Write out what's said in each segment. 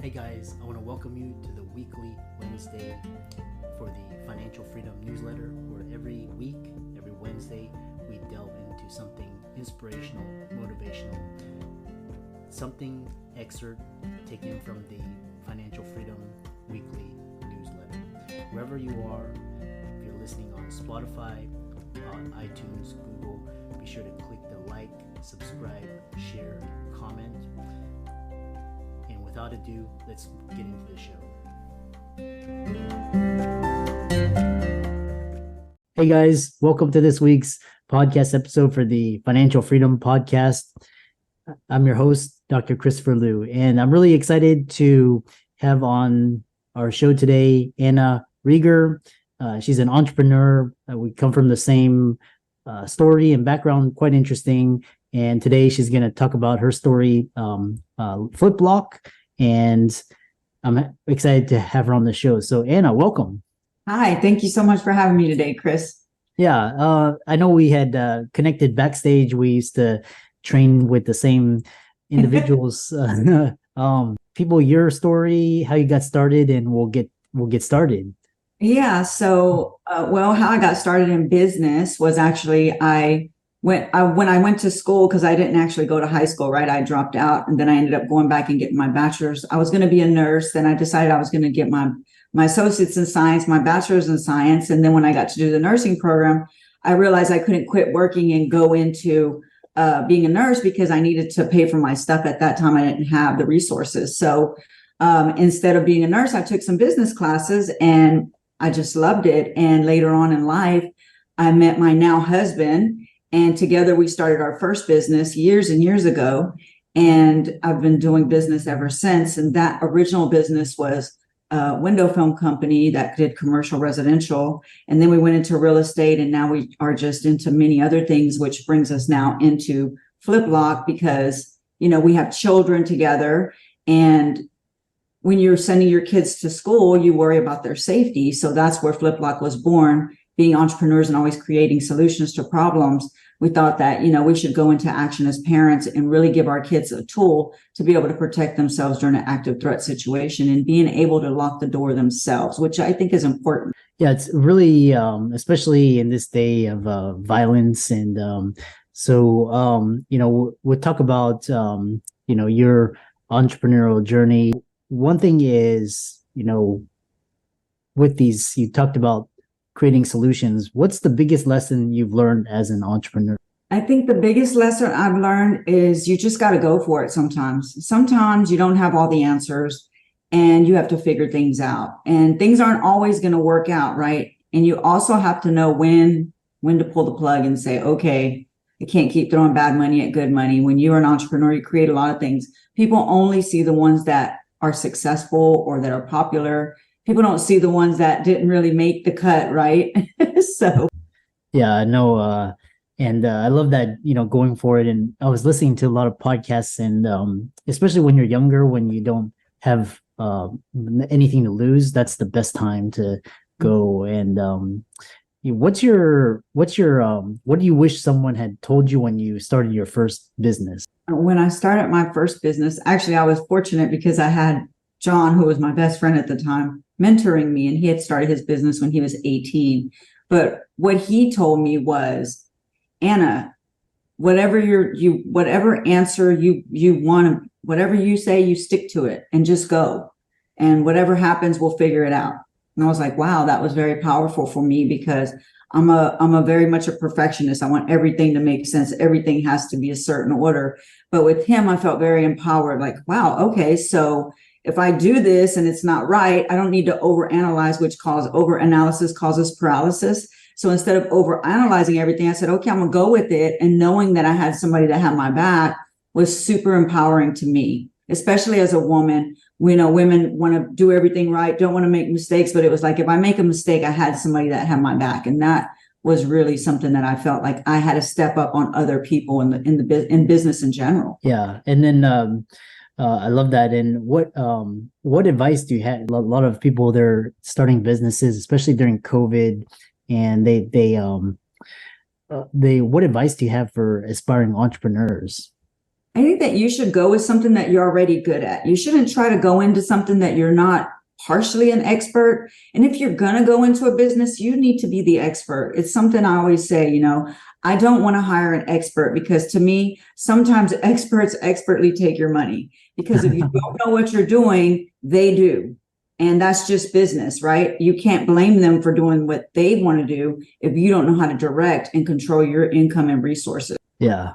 Hey guys, I want to welcome you to the weekly Wednesday for the Financial Freedom newsletter, where every week, every Wednesday, we delve into something inspirational, motivational, something excerpt taken from the Financial Freedom weekly newsletter. Wherever you are, if you're listening on Spotify, on iTunes, Google, be sure to click the like, subscribe, share, comment. And without ado, let's get into the show. Hey guys, welcome to this week's podcast episode for the Financial Freedom Podcast. I'm your host, Dr. Christopher Liu, and I'm really excited to have on our show today Anna Reger. She's an entrepreneur. We come from the same story and background, quite interesting. And today she's going to talk about her story, Flip Lok, and I'm excited to have her on the show. So Anna, welcome. Hi, thank you so much for having me today, Chris. Yeah, I know we had connected backstage. We used to train with the same individuals. People, your story, how you got started, and we'll get started. Yeah, so how I got started in business was actually when I went to school, because I didn't actually go to high school, right? I dropped out, and then I ended up going back and getting my bachelor's. I was going to be a nurse. Then I decided I was going to get my associate's in science, my bachelor's in science. And then when I got to do the nursing program, I realized I couldn't quit working and go into being a nurse because I needed to pay for my stuff. At that time, I didn't have the resources. So instead of being a nurse, I took some business classes and I just loved it. And later on in life, I met my now husband, and together we started our first business years and years ago. And I've been doing business ever since. And that original business was a window film company that did commercial residential. And then we went into real estate, and now we are just into many other things, which brings us now into Flip Lok because, we have children together. And when you're sending your kids to school, you worry about their safety. So that's where Flip Lok was born. Being entrepreneurs and always creating solutions to problems, we thought that, we should go into action as parents and really give our kids a tool to be able to protect themselves during an active threat situation and being able to lock the door themselves, which I think is important. Yeah, it's really, especially in this day of violence. And we'll talk about, your entrepreneurial journey. One thing is, with these, you talked about creating solutions. What's the biggest lesson you've learned as an entrepreneur? I think the biggest lesson I've learned is you just got to go for it sometimes. Sometimes you don't have all the answers and you have to figure things out, and things aren't always going to work out, right? And you also have to know when to pull the plug and say, okay, I can't keep throwing bad money at good money. When you're an entrepreneur, you create a lot of things. People only see the ones that are successful or that are popular. People don't see the ones that didn't really make the cut, right? So. Yeah, I know. And I love that, going for it. And I was listening to a lot of podcasts, and especially when you're younger, when you don't have anything to lose, that's the best time to go. And what do you wish someone had told you when you started your first business? When I started my first business, actually, I was fortunate because I had John, who was my best friend at the time, mentoring me, and he had started his business when he was 18. But what he told me was, Anna, whatever answer you want, whatever you say, you stick to it and just go. And whatever happens, we'll figure it out. And I was like, wow, that was very powerful for me because I'm a very much a perfectionist. I want everything to make sense. Everything has to be a certain order. But with him, I felt very empowered, like, wow, okay, so if I do this and it's not right, I don't need to overanalyze, which overanalysis causes paralysis. So instead of overanalyzing everything, I said, okay, I'm gonna go with it. And knowing that I had somebody that had my back was super empowering to me, especially as a woman. We know women want to do everything right, don't want to make mistakes, but it was like, if I make a mistake, I had somebody that had my back. And that was really something that I felt like I had to step up on other people in business in general. Yeah. And then, I love that. And what advice do you have? A lot of people, they're starting businesses, especially during COVID, and they what advice do you have for aspiring entrepreneurs? I think that you should go with something that you're already good at. You shouldn't try to go into something that you're not partially an expert. And if you're going to go into a business, you need to be the expert. It's something I always say, I don't want to hire an expert, because to me, sometimes experts expertly take your money, because if you don't know what you're doing, they do. And that's just business, right? You can't blame them for doing what they want to do if you don't know how to direct and control your income and resources. Yeah.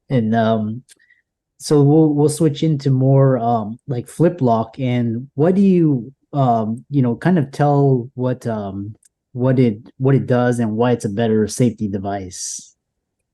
And so we'll switch into more like Flip Lok. And what do you kind of tell what it does and why it's a better safety device?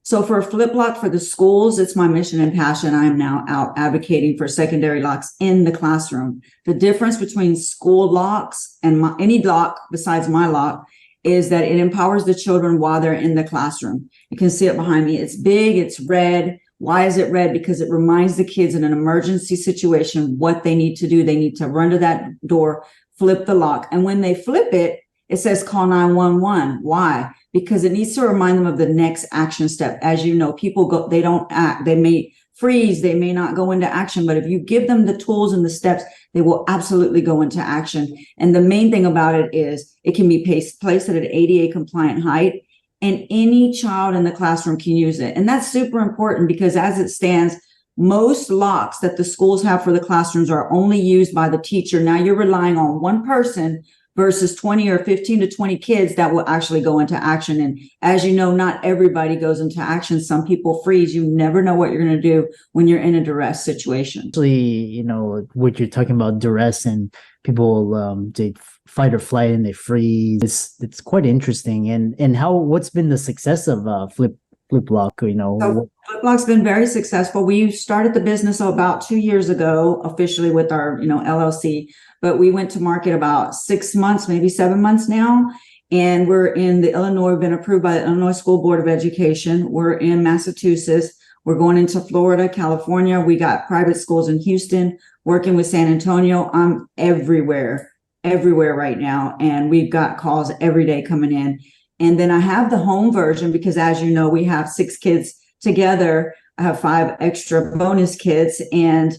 So for Flip Lok for the schools, it's my mission and passion. I am now out advocating for secondary locks in the classroom. The difference between school locks and any lock besides my lock is that it empowers the children while they're in the classroom. You can see it behind me. It's big, it's red. Why is it red? Because it reminds the kids in an emergency situation what they need to do. They need to run to that door, flip the lock. And when they flip it, it says call 911. Why? Because it needs to remind them of the next action step. As you know, people they don't act. They may freeze. They may not go into action. But if you give them the tools and the steps, they will absolutely go into action. And the main thing about it is it can be placed at an ADA compliant height, and any child in the classroom can use it. And that's super important, because as it stands, most locks that the schools have for the classrooms are only used by the teacher. Now you're relying on one person versus 20 or 15 to 20 kids that will actually go into action. And as you know, not everybody goes into action. Some people freeze. You never know what you're going to do when you're in a duress situation. Actually, what you're talking about, duress, and people, they fight or flight and they freeze. It's quite interesting. And what's been the success of Flip Lok? So Flip Lok's been very successful. We started the business about 2 years ago, officially with our, LLC, but we went to market about 6 months, maybe 7 months now. And we're in the Illinois, we've been approved by the Illinois School Board of Education. We're in Massachusetts. We're going into Florida, California. We got private schools in Houston, working with San Antonio. I'm everywhere right now. And we've got calls every day coming in. And then I have the home version, because as you know, we have 6 kids together. I have 5 extra bonus kids, and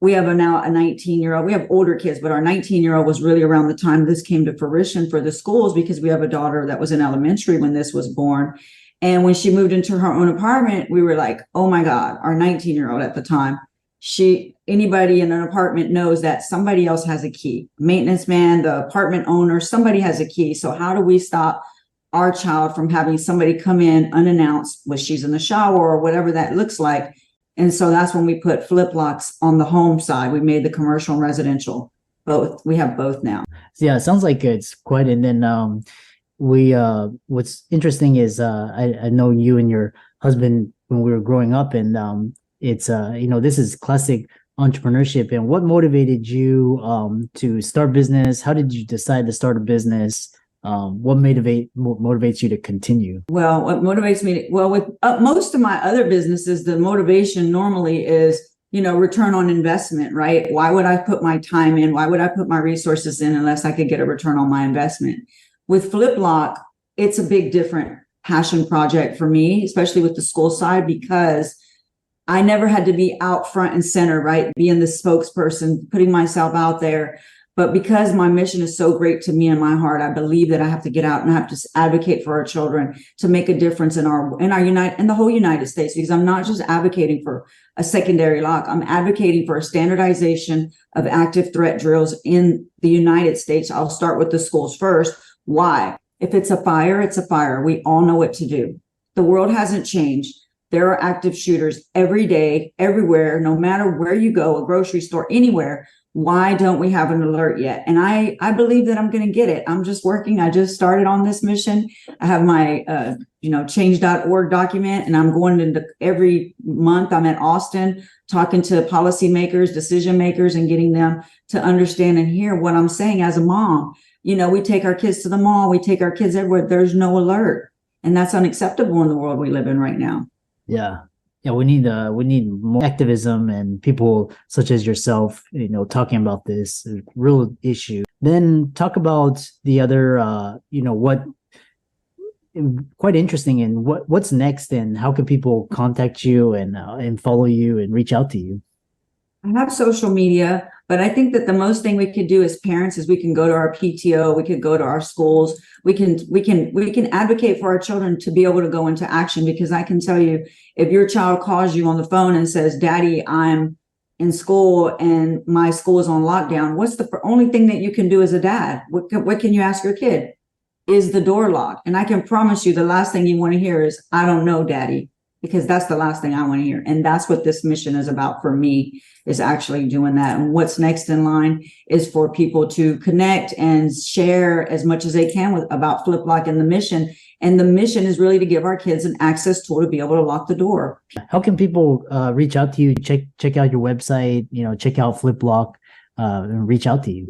we have now a 19-year-old. We have older kids, but our 19-year-old was really around the time this came to fruition for the schools, because we have a daughter that was in elementary when this was born. And when she moved into her own apartment, we were like, oh my God, our 19-year-old at the time, anybody in an apartment knows that somebody else has a key. Maintenance man, the apartment owner, somebody has a key. So how do we stop our child from having somebody come in unannounced when she's in the shower or whatever that looks like? And so that's when we put Flip Loks on the home side. We made the commercial and residential both. We have both now. Yeah, it sounds like it's quite. And then what's interesting is I know you and your husband when we were growing up, and it's this is classic entrepreneurship. And what motivated you to start business? How did you decide to start a business? What motivates you to continue? Well, what motivates me with most of my other businesses, the motivation normally is, return on investment, right? Why would I put my time in? Why would I put my resources in unless I could get a return on my investment? With Flip Lok, it's a big different passion project for me, especially with the school side, because I never had to be out front and center, right? Being the spokesperson, putting myself out there. But because my mission is so great to me and my heart, I believe that I have to get out and I have to advocate for our children to make a difference in the whole United States, because I'm not just advocating for a secondary lock. I'm advocating for a standardization of active threat drills in the United States. I'll start with the schools first. Why? If it's a fire, it's a fire. We all know what to do. The world hasn't changed. There are active shooters every day, everywhere, no matter where you go, a grocery store, anywhere. Why don't we have an alert yet? And I believe that I'm going to get it. I'm just working. I just started on this mission. I have my, change.org document, and I'm going into every month. I'm in Austin talking to policymakers, decision makers, and getting them to understand and hear what I'm saying as a mom. We take our kids to the mall. We take our kids everywhere. There's no alert. And that's unacceptable in the world we live in right now. Yeah. Yeah, we need more activism and people such as yourself, talking about this real issue. Then talk about the other, quite interesting. And what's next, and how can people contact you and follow you and reach out to you? I have social media, but I think that the most thing we could do as parents is we can go to our PTO, we could go to our schools, we can advocate for our children to be able to go into action. Because I can tell you, if your child calls you on the phone and says, "Daddy, I'm in school and my school is on lockdown," what's the only thing that you can do as a dad? What can you ask your kid? Is the door locked? And I can promise you the last thing you want to hear is, "I don't know, Daddy," because that's the last thing I want to hear. And that's what this mission is about for me, is actually doing that. And what's next in line is for people to connect and share as much as they can about Flip Lok and the mission. And the mission is really to give our kids an access tool to be able to lock the door. How can people reach out to you? Check out your website, check out Flip Lok, and reach out to you.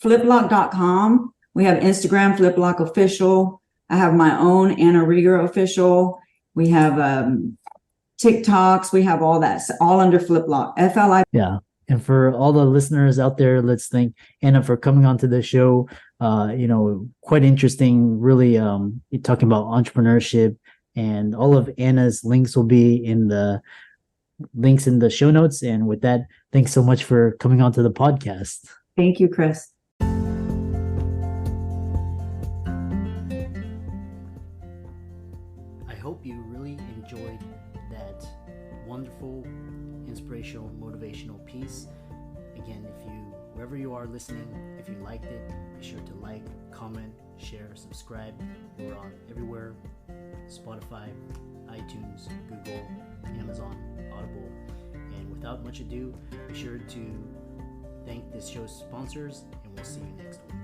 Fliplok.com. We have Instagram, Flip Lok Official. I have my own Anna Reger Official. We have TikToks. We have all that, all under Flip Lok. FLI. Yeah. And for all the listeners out there, let's thank Anna for coming onto the show. Quite interesting, really talking about entrepreneurship, and all of Anna's links will be in the show notes. And with that, thanks so much for coming onto the podcast. Thank you, Chris. I hope you really enjoyed that wonderful, inspirational, motivational piece. Again, wherever you are listening, if you liked it, be sure to like, comment, share, subscribe. We're on everywhere: Spotify, iTunes, Google, Amazon, Audible. And without much ado, be sure to thank this show's sponsors, and we'll see you next week.